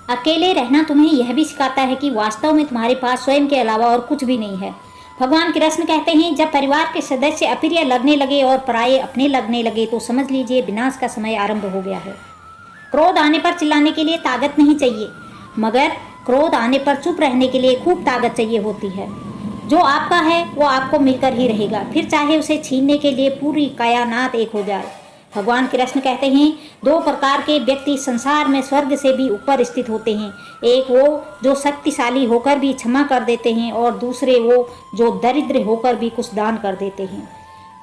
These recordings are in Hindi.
अकेले रहना तुम्हें यह भी सिखाता है कि वास्तव में तुम्हारे पास स्वयं के अलावा और कुछ भी नहीं है। भगवान कृष्ण कहते हैं, जब परिवार के सदस्य अप्रिय लगने लगे और पराये अपने लगने लगे तो समझ लीजिए विनाश का समय आरंभ हो गया है। क्रोध आने पर चिल्लाने के लिए ताकत नहीं चाहिए, मगर क्रोध आने पर चुप रहने के लिए खूब ताकत चाहिए होती है। जो आपका है वो आपको मिलकर ही रहेगा, फिर चाहे उसे छीनने के लिए पूरी कायनात एक हो जाए। भगवान कृष्ण कहते हैं, दो प्रकार के व्यक्ति संसार में स्वर्ग से भी ऊपर स्थित होते हैं। एक वो जो शक्तिशाली होकर भी क्षमा कर देते हैं, और दूसरे वो जो दरिद्र होकर भी कुछ दान कर देते हैं।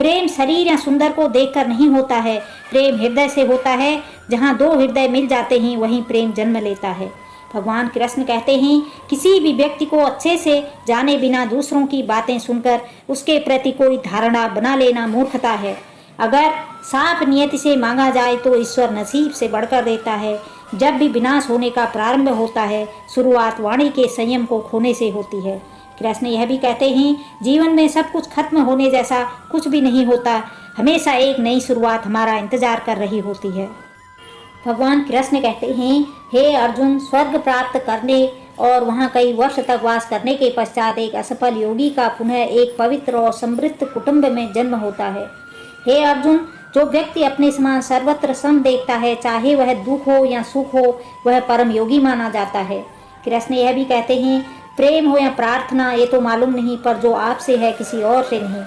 प्रेम शरीर या सुंदर को देखकर नहीं होता है, प्रेम हृदय से होता है। जहाँ दो हृदय मिल जाते हैं वहीं प्रेम जन्म लेता है। भगवान कृष्ण कहते हैं, किसी भी व्यक्ति को अच्छे से जाने बिना दूसरों की बातें सुनकर उसके प्रति कोई धारणा बना लेना मूर्खता है। अगर साफ नियति से मांगा जाए तो ईश्वर नसीब से बढ़कर देता है। जब भी विनाश होने का प्रारंभ होता है, शुरुआत वाणी के संयम को खोने से होती है। कृष्ण यह भी कहते हैं, जीवन में सब कुछ खत्म होने जैसा कुछ भी नहीं होता, हमेशा एक नई शुरुआत हमारा इंतजार कर रही होती है। भगवान कृष्ण कहते हैं, हे अर्जुन, स्वर्ग प्राप्त करने और वहाँ कई वर्ष तक वास करने के पश्चात एक असफल योगी का पुनः एक पवित्र और समृद्ध कुटुंब में जन्म होता है। हे अर्जुन, जो व्यक्ति अपने समान सर्वत्र सम देखता है, चाहे वह दुख हो या सुख हो, वह परम योगी माना जाता है। कृष्ण यह भी कहते हैं, प्रेम हो या प्रार्थना ये तो मालूम नहीं, पर जो आपसे है किसी और से नहीं।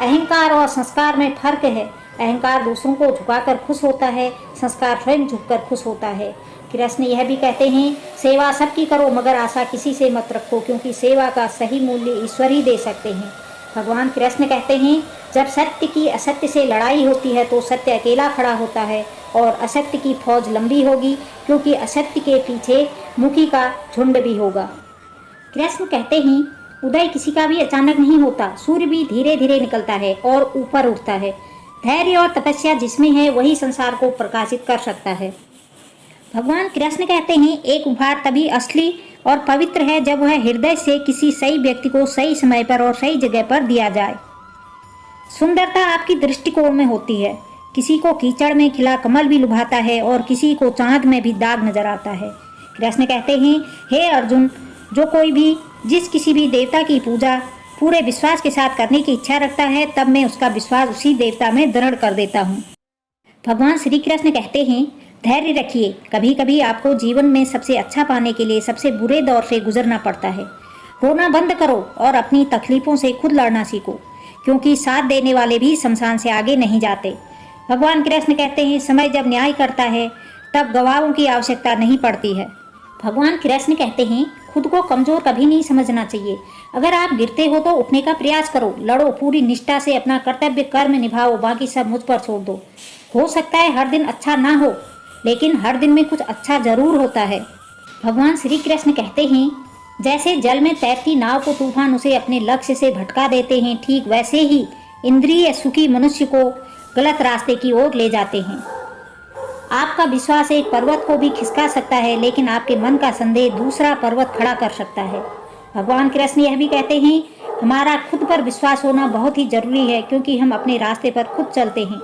अहंकार और संस्कार में फर्क है। अहंकार दूसरों को झुकाकर खुश होता है, संस्कार स्वयं झुककर खुश होता है। कृष्ण यह भी कहते हैं, सेवा सबकी करो मगर आशा किसी से मत रखो, क्योंकि सेवा का सही मूल्य ईश्वर ही दे सकते हैं। भगवान कृष्ण कहते हैं, जब सत्य की असत्य से लड़ाई होती है तो सत्य अकेला खड़ा होता है और असत्य की फौज लंबी होगी, क्योंकि असत्य के पीछे मुखी का झुंड भी होगा। कृष्ण कहते हैं, उदय किसी का भी अचानक नहीं होता, सूर्य भी धीरे धीरे निकलता है और ऊपर उठता है। धैर्य और तपस्या जिसमें है वही संसार को प्रकाशित कर सकता है। भगवान कृष्ण कहते हैं, एक उपहार तभी असली और पवित्र है जब वह हृदय से किसी सही व्यक्ति को सही समय पर और सही जगह पर दिया जाए। सुंदरता आपकी दृष्टिकोण में होती है। किसी को कीचड़ में खिला कमल भी लुभाता है और किसी को चांद में भी दाग नजर आता है। कृष्ण कहते हैं, हे अर्जुन, जो कोई भी जिस किसी भी देवता की पूजा पूरे विश्वास के साथ करने की इच्छा रखता है, तब मैं उसका विश्वास उसी देवता में दृढ़ कर देता हूँ। भगवान श्री कृष्ण कहते हैं, धैर्य रखिए। कभी कभी आपको जीवन में सबसे अच्छा पाने के लिए सबसे बुरे दौर से गुजरना पड़ता है। रोना बंद करो और अपनी तकलीफों से खुद लड़ना सीखो, क्योंकि साथ देने वाले भी शमशान से आगे नहीं जाते। भगवान कृष्ण कहते हैं, समय जब न्याय करता है तब गवाहों की आवश्यकता नहीं पड़ती है। भगवान कृष्ण कहते हैं, खुद को कमजोर कभी नहीं समझना चाहिए। अगर आप गिरते हो तो उठने का प्रयास करो, लड़ो, पूरी निष्ठा से अपना कर्तव्य कर्म निभाओ, बाकी सब मुझ पर छोड़ दो। हो सकता है हर दिन अच्छा ना हो, लेकिन हर दिन में कुछ अच्छा जरूर होता है। भगवान श्री कृष्ण कहते हैं, जैसे जल में तैरती नाव को तूफान उसे अपने लक्ष्य से भटका देते हैं, ठीक वैसे ही इंद्रिय सुखी मनुष्य को गलत रास्ते की ओर ले जाते हैं। आपका विश्वास एक पर्वत को भी खिसका सकता है, लेकिन आपके मन का संदेह दूसरा पर्वत खड़ा कर सकता है। भगवान कृष्ण यह भी कहते हैं, हमारा खुद पर विश्वास होना बहुत ही जरूरी है, क्योंकि हम अपने रास्ते पर खुद चलते हैं।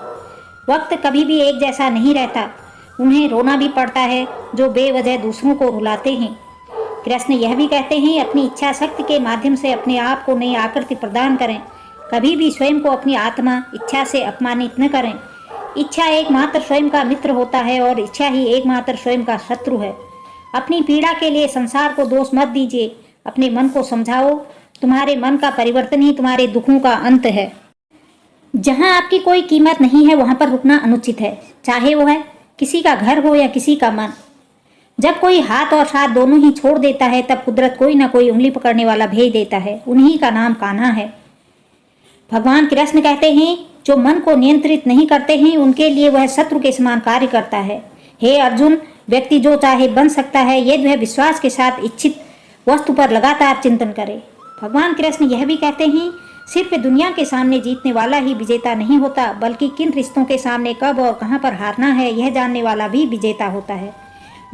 वक्त कभी भी एक जैसा नहीं रहता। उन्हें रोना भी पड़ता है जो बेवजह दूसरों को रुलाते हैं। कृष्ण यह भी कहते हैं, अपनी इच्छा शक्ति के माध्यम से अपने आप को नई आकृति प्रदान करें। कभी भी स्वयं को अपनी आत्मा इच्छा से अपमानित न करें। इच्छा एकमात्र स्वयं का मित्र होता है और इच्छा ही एकमात्र स्वयं का शत्रु है। अपनी पीड़ा के लिए संसार को दोष मत दीजिए, अपने मन को समझाओ। तुम्हारे मन का परिवर्तन ही तुम्हारे दुखों का अंत है। जहाँ आपकी कोई कीमत नहीं है वहाँ पर रुकना अनुचित है, चाहे वो है किसी का घर हो या किसी का मन। जब कोई हाथ और साथ दोनों ही छोड़ देता है, तब कुदरत कोई ना कोई उंगली पकड़ने वाला भेज देता है। उन्हीं का नाम कान्हा है। भगवान कृष्ण कहते हैं, जो मन को नियंत्रित नहीं करते हैं उनके लिए वह शत्रु के समान कार्य करता है। हे अर्जुन, व्यक्ति जो चाहे बन सकता है यदि वह विश्वास के साथ इच्छित वस्तु पर लगातार चिंतन करे। भगवान कृष्ण यह भी कहते हैं, सिर्फ दुनिया के सामने जीतने वाला ही विजेता नहीं होता, बल्कि किन रिश्तों के सामने कब और कहां पर हारना है यह जानने वाला भी विजेता होता है।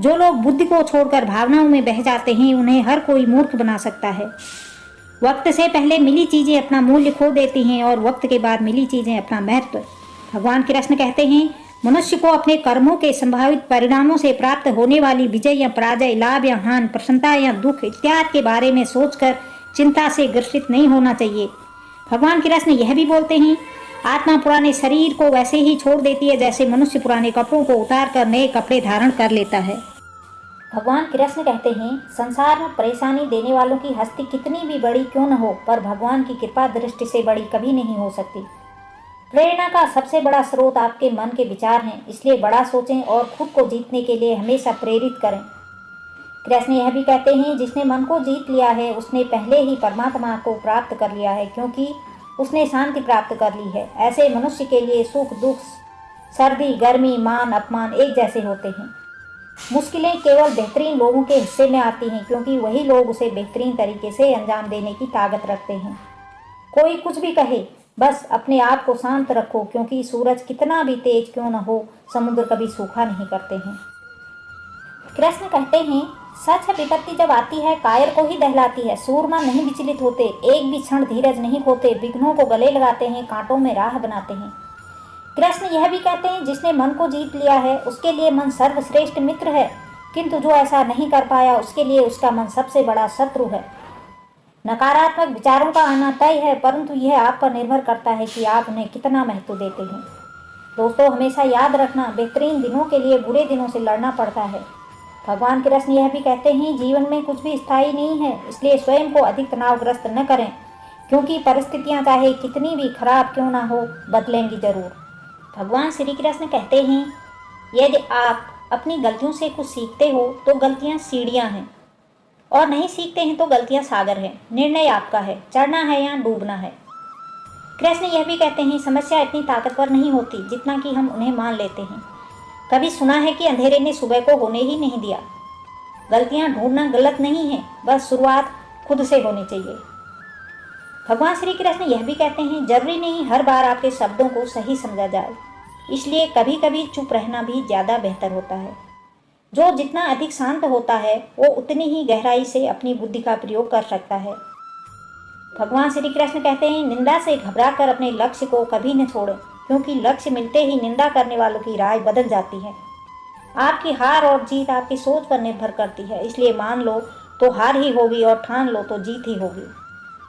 जो लोग बुद्धि को छोड़कर भावनाओं में बह जाते हैं उन्हें हर कोई मूर्ख बना सकता है। वक्त से पहले मिली चीजें अपना मूल्य खो देती हैं और वक्त के बाद मिली चीजें अपना महत्व। भगवान कृष्ण कहते हैं, मनुष्य को अपने कर्मों के संभावित परिणामों से प्राप्त होने वाली विजय या पराजय, लाभ या हानि, प्रसन्नता या दुख इत्यादि के बारे में सोचकर चिंता से ग्रसित नहीं होना चाहिए। भगवान कृष्ण यह भी बोलते हैं, आत्मा पुराने शरीर को वैसे ही छोड़ देती है जैसे मनुष्य पुराने कपड़ों को उतार कर नए कपड़े धारण कर लेता है। भगवान कृष्ण कहते हैं, संसार में परेशानी देने वालों की हस्ती कितनी भी बड़ी क्यों न हो, पर भगवान की कृपा दृष्टि से बड़ी कभी नहीं हो सकती। प्रेरणा का सबसे बड़ा स्रोत आपके मन के विचार हैं, इसलिए बड़ा सोचें और खुद को जीतने के लिए हमेशा प्रेरित करें। कृष्ण यह भी कहते हैं, जिसने मन को जीत लिया है उसने पहले ही परमात्मा को प्राप्त कर लिया है, क्योंकि उसने शांति प्राप्त कर ली है। ऐसे मनुष्य के लिए सुख दुख, सर्दी गर्मी, मान अपमान एक जैसे होते हैं। मुश्किलें केवल बेहतरीन लोगों के हिस्से में आती हैं, क्योंकि वही लोग उसे बेहतरीन तरीके से अंजाम देने की ताकत रखते हैं। कोई कुछ भी कहे, बस अपने आप को शांत रखो, क्योंकि सूरज कितना भी तेज क्यों न हो, समुद्र कभी सूखा नहीं करते हैं। कृष्ण कहते हैं, सच है विपत्ति जब आती है कायर को ही दहलाती है। सूरमा नहीं विचलित होते, एक भी क्षण धीरज नहीं खोते, विघ्नों को गले लगाते हैं, कांटों में राह बनाते हैं। कृष्ण यह भी कहते हैं, जिसने मन को जीत लिया है उसके लिए मन सर्वश्रेष्ठ मित्र है, किंतु जो ऐसा नहीं कर पाया उसके लिए उसका मन सबसे बड़ा शत्रु है। नकारात्मक विचारों का आना तय है, परंतु यह आप पर निर्भर करता है कि आप उन्हें कितना महत्व देते हैं। दोस्तों, हमेशा याद रखना, बेहतरीन दिनों के लिए बुरे दिनों से लड़ना पड़ता है। भगवान कृष्ण यह भी कहते हैं, जीवन में कुछ भी स्थायी नहीं है, इसलिए स्वयं को अधिक तनावग्रस्त न करें, क्योंकि परिस्थितियां चाहे कितनी भी खराब क्यों ना हो, बदलेंगी जरूर। भगवान श्री कृष्ण कहते हैं, यदि आप अपनी गलतियों से कुछ सीखते हो तो गलतियां सीढ़ियां हैं, और नहीं सीखते हैं तो गलतियां सागर हैं। निर्णय आपका है, चढ़ना है या डूबना है। कृष्ण यह भी कहते हैं, समस्या इतनी ताकतवर नहीं होती जितना कि हम उन्हें मान लेते हैं। कभी सुना है कि अंधेरे ने सुबह को होने ही नहीं दिया। गलतियां ढूंढना गलत नहीं है, बस शुरुआत खुद से होनी चाहिए। भगवान श्री कृष्ण यह भी कहते हैं, जरूरी नहीं हर बार आपके शब्दों को सही समझा जाए, इसलिए कभी कभी चुप रहना भी ज़्यादा बेहतर होता है। जो जितना अधिक शांत होता है वो उतनी ही गहराई से अपनी बुद्धि का प्रयोग कर सकता है। भगवान श्री कृष्ण कहते हैं, निंदा से घबराकर अपने लक्ष्य को कभी न छोड़ें, क्योंकि लक्ष्य मिलते ही निंदा करने वालों की राय बदल जाती है। आपकी हार और जीत आपकी सोच पर निर्भर करती है, इसलिए मान लो तो हार ही होगी और ठान लो तो जीत ही होगी।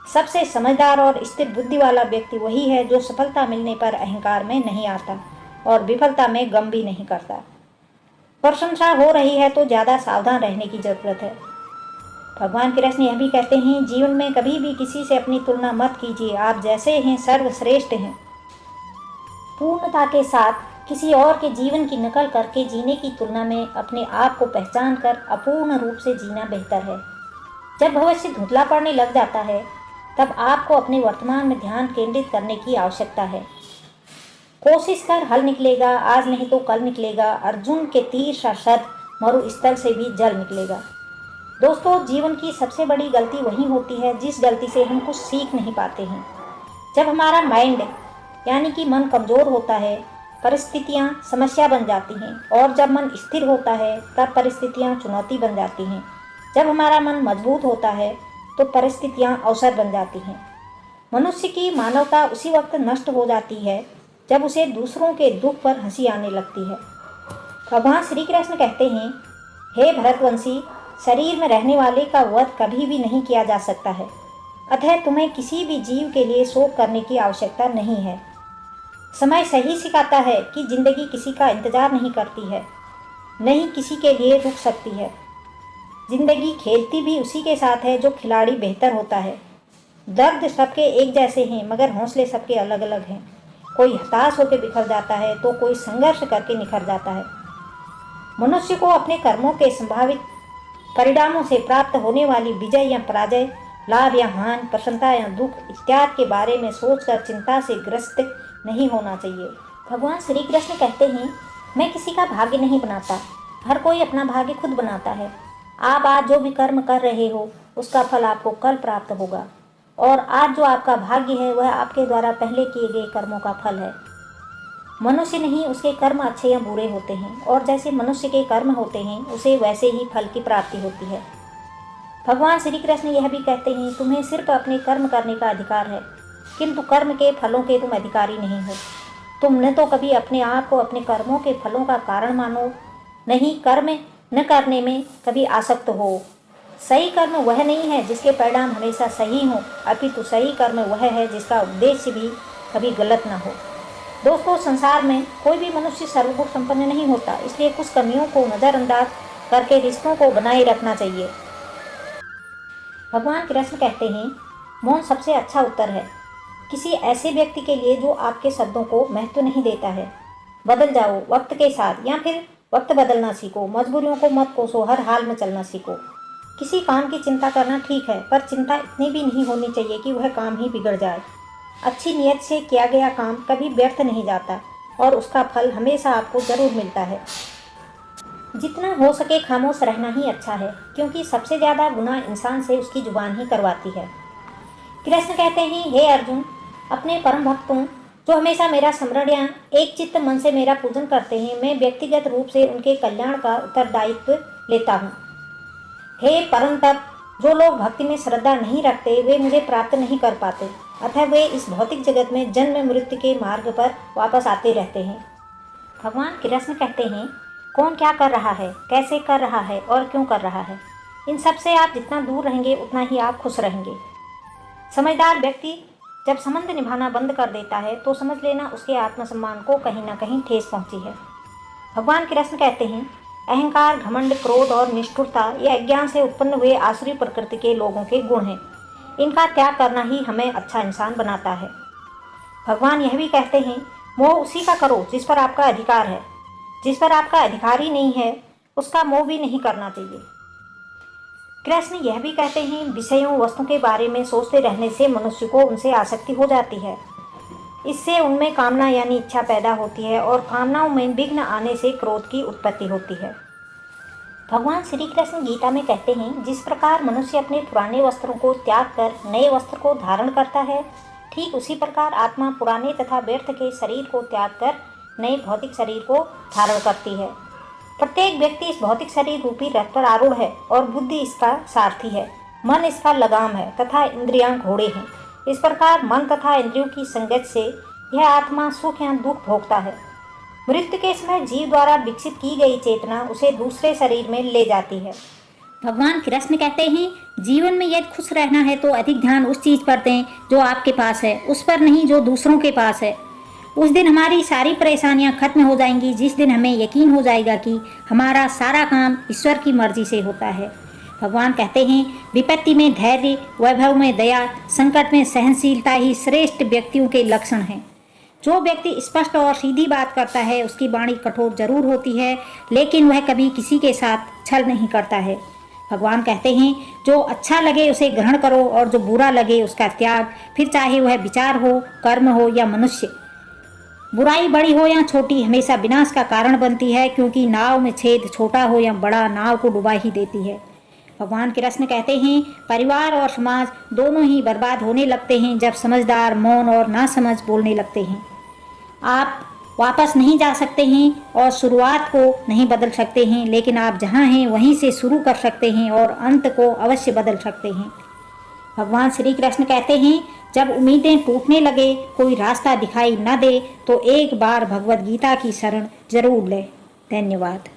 सबसे समझदार और स्थिर बुद्धि वाला व्यक्ति वही है जो सफलता मिलने पर अहंकार में नहीं आता और विफलता में गम भी नहीं करता। प्रशंसा हो रही है तो ज़्यादा सावधान रहने की जरूरत है। भगवान कृष्ण यह भी कहते हैं, जीवन में कभी भी किसी से अपनी तुलना मत कीजिए, आप जैसे हैं सर्वश्रेष्ठ हैं। पूर्णता के साथ किसी और के जीवन की नकल करके जीने की तुलना में अपने आप को पहचान कर अपूर्ण रूप से जीना बेहतर है। जब भविष्य धुंधला पड़ने लग जाता है तब आपको अपने वर्तमान में ध्यान केंद्रित करने की आवश्यकता है। कोशिश कर, हल निकलेगा, आज नहीं तो कल निकलेगा। अर्जुन के तीर सा शब्द मरुस्थल से भी जल निकलेगा। दोस्तों, जीवन की सबसे बड़ी गलती वही होती है जिस गलती से हम कुछ सीख नहीं पाते हैं। जब हमारा माइंड यानी कि मन कमज़ोर होता है, परिस्थितियाँ समस्या बन जाती हैं, और जब मन स्थिर होता है तब परिस्थितियाँ चुनौती बन जाती हैं। जब हमारा मन मजबूत होता है तो परिस्थितियाँ अवसर बन जाती हैं। मनुष्य की मानवता उसी वक्त नष्ट हो जाती है जब उसे दूसरों के दुख पर हंसी आने लगती है। भगवान श्री कृष्ण कहते हैं, हे भरतवंशी, शरीर में रहने वाले का वध कभी भी नहीं किया जा सकता है, अतः तुम्हें किसी भी जीव के लिए शोक करने की आवश्यकता नहीं है। समय सही सिखाता है कि जिंदगी किसी का इंतजार नहीं करती है, नहीं किसी के लिए रुक सकती है। जिंदगी खेलती भी उसी के साथ है जो खिलाड़ी बेहतर होता है। दर्द सबके एक जैसे हैं, मगर हौसले सबके अलग अलग हैं। कोई हताश होकर बिखर जाता है तो कोई संघर्ष करके निखर जाता है। मनुष्य को अपने कर्मों के संभावित परिणामों से प्राप्त होने वाली विजय या पराजय, लाभ या हानि, प्रसन्नता या दुख इत्यादि के बारे में सोचकर चिंता से ग्रस्त नहीं होना चाहिए। भगवान श्री कृष्ण कहते हैं, मैं किसी का भाग्य नहीं बनाता, हर कोई अपना भाग्य खुद बनाता है। आप आज जो भी कर्म कर रहे हो उसका फल आपको कल प्राप्त होगा, और आज जो आपका भाग्य है वह आपके द्वारा पहले किए गए कर्मों का फल है। मनुष्य नहीं, उसके कर्म अच्छे या बुरे होते हैं, और जैसे मनुष्य के कर्म होते हैं उसे वैसे ही फल की प्राप्ति होती है। भगवान श्री कृष्ण यह भी कहते हैं, तुम्हें सिर्फ अपने कर्म करने का अधिकार है, किंतु कर्म के फलों के तुम अधिकारी नहीं हो। तुम न तो कभी अपने आप को अपने कर्मों के फलों का कारण मानो, नहीं कर्म न करने में कभी आसक्त हो। सही कर्म वह नहीं है जिसके परिणाम हमेशा सही हों, अपितु सही कर्म वह है जिसका उद्देश्य भी कभी गलत न हो। दोस्तों, संसार में कोई भी मनुष्य सर्वगुण संपन्न नहीं होता, इसलिए कुछ कमियों को नज़रअंदाज करके रिश्तों को बनाए रखना चाहिए। भगवान कृष्ण कहते हैं, मौन सबसे अच्छा उत्तर है किसी ऐसे व्यक्ति के लिए जो आपके शब्दों को महत्व नहीं देता है। बदल जाओ वक्त के साथ, या फिर वक्त बदलना सीखो। मजबूरियों को मत कोसो, हर हाल में चलना सीखो। किसी काम की चिंता करना ठीक है, पर चिंता इतनी भी नहीं होनी चाहिए कि वह काम ही बिगड़ जाए। अच्छी नीयत से किया गया काम कभी व्यर्थ नहीं जाता और उसका फल हमेशा आपको जरूर मिलता है। जितना हो सके खामोश रहना ही अच्छा है, क्योंकि सबसे ज़्यादा गुनाह इंसान से उसकी जुबान ही करवाती है। कृष्ण कहते हैं, हे अर्जुन, अपने परम भक्तों जो हमेशा मेरा स्मरण या एक चित्त मन से मेरा पूजन करते हैं, मैं व्यक्तिगत रूप से उनके कल्याण का उत्तरदायित्व लेता हूँ। हे परम तप, जो लोग भक्ति में श्रद्धा नहीं रखते वे मुझे प्राप्त नहीं कर पाते, अतः वे इस भौतिक जगत में जन्म मृत्यु के मार्ग पर वापस आते रहते हैं। भगवान कृष्ण कहते हैं, कौन क्या कर रहा है, कैसे कर रहा है और क्यों कर रहा है, इन सब से आप जितना दूर रहेंगे उतना ही आप खुश रहेंगे। समझदार व्यक्ति जब संबंध निभाना बंद कर देता है तो समझ लेना उसके आत्मसम्मान को कहीं ना कहीं ठेस पहुंची है। भगवान कृष्ण कहते हैं, अहंकार, घमंड, क्रोध और निष्ठुरता ये अज्ञान से उत्पन्न हुए आसुरी प्रकृति के लोगों के गुण हैं। इनका त्याग करना ही हमें अच्छा इंसान बनाता है। भगवान यह भी कहते हैं, मोह उसी का करो जिस पर आपका अधिकार है। जिस पर आपका अधिकार ही नहीं है उसका मोह भी नहीं करना चाहिए। कृष्ण यह भी कहते हैं, विषयों वस्तु के बारे में सोचते रहने से मनुष्य को उनसे आसक्ति हो जाती है। इससे उनमें कामना यानी इच्छा पैदा होती है और कामनाओं में विघ्न आने से क्रोध की उत्पत्ति होती है। भगवान श्री कृष्ण गीता में कहते हैं, जिस प्रकार मनुष्य अपने पुराने वस्त्रों को त्याग कर नए वस्त्र को धारण करता है, ठीक उसी प्रकार आत्मा पुराने तथा व्यर्थ के शरीर को त्याग कर नए भौतिक शरीर को धारण करती है। प्रत्येक व्यक्ति इस भौतिक शरीर रूपी रथ पर आरूढ़ है और बुद्धि इसका सारथी है, मन इसका लगाम है तथा इंद्रियां घोड़े हैं। इस प्रकार मन तथा इंद्रियों की संगत से यह आत्मा सुख या दुख भोगता है। मृत्यु के समय जीव द्वारा विकसित की गई चेतना उसे दूसरे शरीर में ले जाती है। भगवान कृष्ण कहते हैं, जीवन में यदि खुश रहना है तो अधिक ध्यान उस चीज पर दें जो आपके पास है, उस पर नहीं जो दूसरों के पास है। उस दिन हमारी सारी परेशानियां खत्म हो जाएंगी, जिस दिन हमें यकीन हो जाएगा कि हमारा सारा काम ईश्वर की मर्जी से होता है। भगवान कहते हैं, विपत्ति में धैर्य, वैभव में दया, संकट में सहनशीलता ही श्रेष्ठ व्यक्तियों के लक्षण हैं। जो व्यक्ति स्पष्ट और सीधी बात करता है उसकी वाणी कठोर जरूर होती है, लेकिन वह कभी किसी के साथ छल नहीं करता है। भगवान कहते हैं, जो अच्छा लगे उसे ग्रहण करो और जो बुरा लगे उसका त्याग, फिर चाहे वह विचार हो, कर्म हो या मनुष्य। बुराई बड़ी हो या छोटी हमेशा विनाश का कारण बनती है, क्योंकि नाव में छेद छोटा हो या बड़ा नाव को डुबा ही देती है। भगवान कृष्ण कहते हैं, परिवार और समाज दोनों ही बर्बाद होने लगते हैं जब समझदार मौन और नासमझ बोलने लगते हैं। आप वापस नहीं जा सकते हैं और शुरुआत को नहीं बदल सकते हैं, लेकिन आप जहाँ हैं वहीं से शुरू कर सकते हैं और अंत को अवश्य बदल सकते हैं। भगवान श्री कृष्ण कहते हैं, जब उम्मीदें टूटने लगे, कोई रास्ता दिखाई न दे, तो एक बार भगवद गीता की शरण जरूर लें। धन्यवाद।